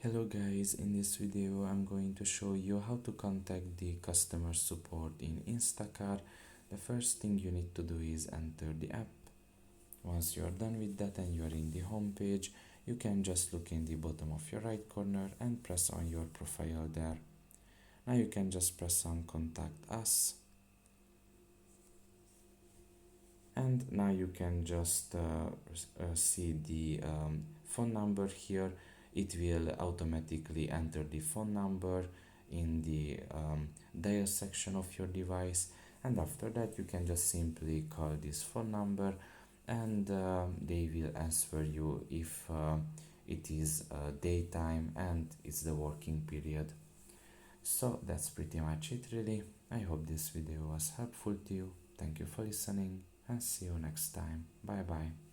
Hello guys, in this video I'm going to show you how to contact the customer support in Instacar. The first thing you need to do is enter the app. Once you're done with that and you're in the home page, you can just look in the bottom of your right corner and press on your profile there. Now you can just press on contact us, and now you can just see the phone number here. It will automatically enter the phone number in the dial section of your device, and after that you can just simply call this phone number, and they will answer you if it is daytime and it's the working period. So that's pretty much it really. I hope this video was helpful to you. Thank you for listening and see you next time. Bye bye.